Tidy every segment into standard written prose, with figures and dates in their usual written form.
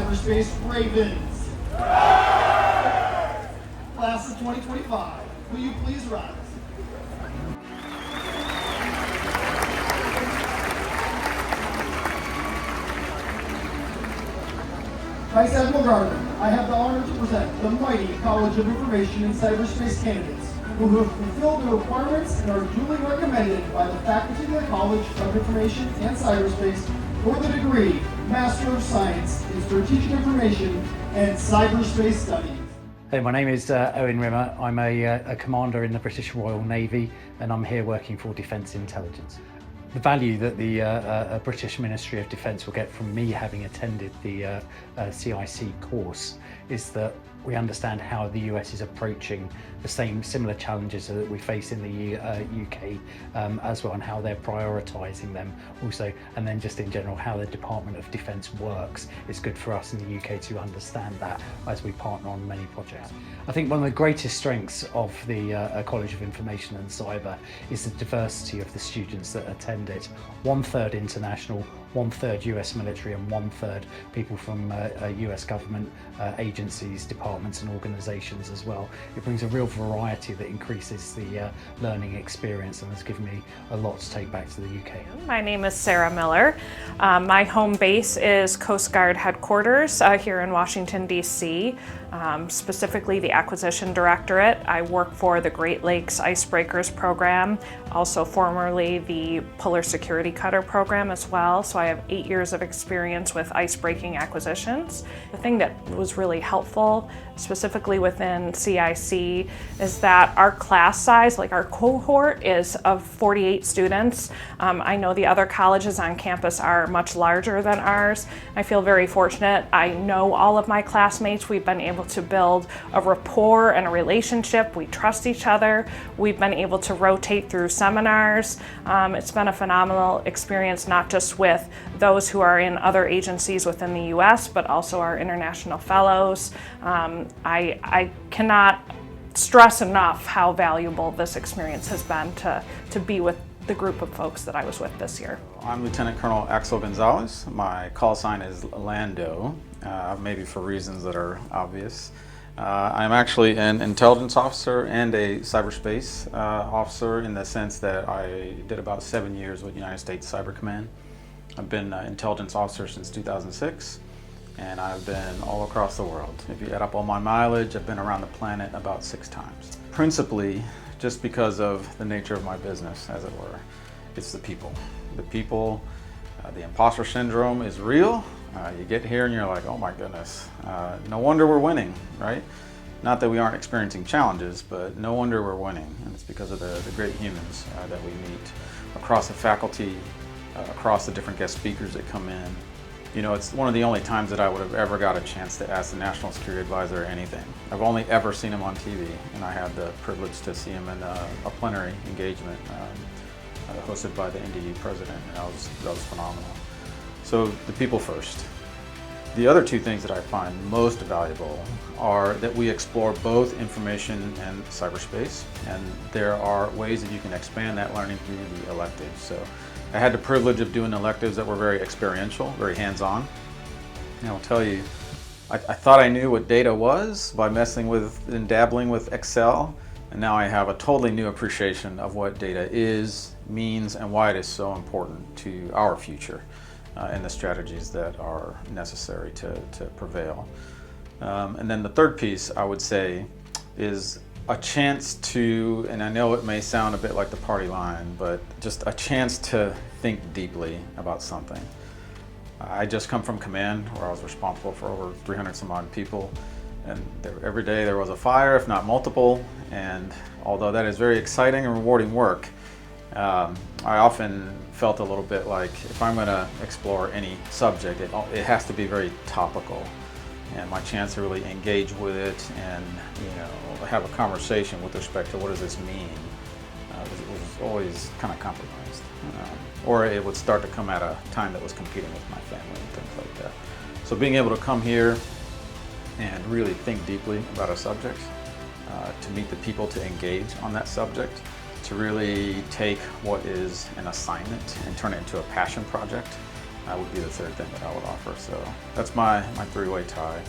Cyberspace Ravens. Class of 2025, will you please rise? Vice Admiral Gardner, I have the honor to present the mighty College of Information and Cyberspace candidates who have fulfilled the requirements and are duly recommended by the faculty of the College of Information and Cyberspace for the degree Master of Science in Strategic Information and Cyberspace Studies. Hey, my name is Owen Rimmer. I'm a commander in the British Royal Navy, and I'm here working for Defence Intelligence. The value that the British Ministry of Defence will get from me having attended the CIC course is that we understand how the US is approaching the similar challenges that we face in the UK as well, and how they're prioritising them also, and then just in general how the Department of Defence works. It's good for us in the UK to understand that as we partner on many projects. I think one of the greatest strengths of the College of Information and Cyber is the diversity of the students that attend it. 1/3 international, 1/3 US military, and 1/3 people from US government agencies, departments and organisations as well. It brings a real variety that increases the learning experience, and has given me a lot to take back to the UK. My name is Sarah Miller. My home base is Coast Guard headquarters here in Washington, D.C., specifically the Acquisition Directorate. I work for the Great Lakes Icebreakers program, also formerly the Puller Security Cutter program as well. So I have 8 years of experience with icebreaking acquisitions. The thing that was really helpful, specifically within CIC, is that our class size, like our cohort, is of 48 students. I know the other colleges on campus are much larger than ours. I feel very fortunate. I know all of my classmates. We've been able to build a rapport and a relationship. We trust each other. We've been able to rotate through seminars. It's been a phenomenal experience, not just with those who are in other agencies within the US, but also our international fellows. I cannot stress enough how valuable this experience has been to be with the group of folks that I was with this year. I'm Lieutenant Colonel Axel Gonzalez. My call sign is Lando, maybe for reasons that are obvious. I'm actually an intelligence officer and a cyberspace officer, in the sense that I did about 7 years with United States Cyber Command. I've been an intelligence officer since 2006, and I've been all across the world. If you add up all my mileage, I've been around the planet about 6 times. Principally, just because of the nature of my business, as it were. It's the people. The people, the imposter syndrome is real. You get here and you're like, oh my goodness, no wonder we're winning, right? Not that we aren't experiencing challenges, but no wonder we're winning. And it's because of the great humans that we meet across the faculty, across the different guest speakers that come in. You know, it's one of the only times that I would have ever got a chance to ask the National Security Advisor anything. I've only ever seen him on TV, and I had the privilege to see him in a plenary engagement hosted by the NDU president, and that was phenomenal. So the people first. The other 2 things that I find most valuable are that we explore both information and cyberspace, and there are ways that you can expand that learning through the electives. So I had the privilege of doing electives that were very experiential, very hands-on. And I'll tell you, I thought I knew what data was by messing with and dabbling with Excel, and now I have a totally new appreciation of what data is, means, and why it is so important to our future and the strategies that are necessary to prevail. And then the third piece, I would say, is a chance to, and I know it may sound a bit like the party line, but just a chance to think deeply about something. I just come from command, where I was responsible for over 300 some odd people, and every day there was a fire, if not multiple, and although that is very exciting and rewarding work, I often felt a little bit like if I'm going to explore any subject, it has to be very topical. And my chance to really engage with it and, you know, have a conversation with respect to what does this mean was always kind of compromised. Or it would start to come at a time that was competing with my family and things like that. So being able to come here and really think deeply about a subject, to meet the people to engage on that subject, to really take what is an assignment and turn it into a passion project, would be the third thing that I would offer. So that's my three-way tie.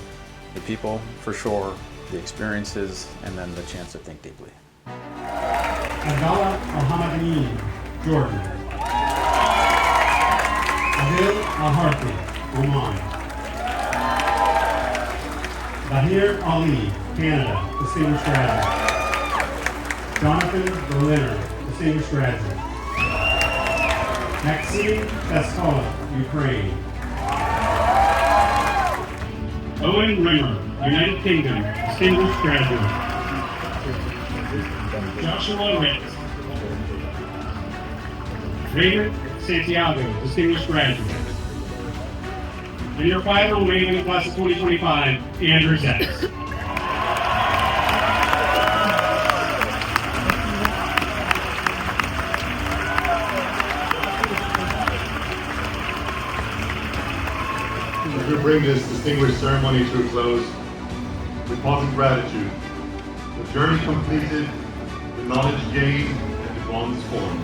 The people, for sure, the experiences, and then the chance to think deeply. Abdallah Mohammadin, Jordan. Adil Al-Harthi, Oman. Bahir Ali, Canada, Distinguished Graduate. Jonathan Berliner, Distinguished Graduate. Maxime Peskola, Ukraine. Owen Rimmer, United Kingdom, Distinguished Graduate. Joshua Ritz. Raymond Santiago, Distinguished Graduate. And your final remaining in the class of 2025, Andrew Zetz. As we bring this distinguished ceremony to a close, with positive gratitude, the journey completed, the knowledge gained, and the bonds formed.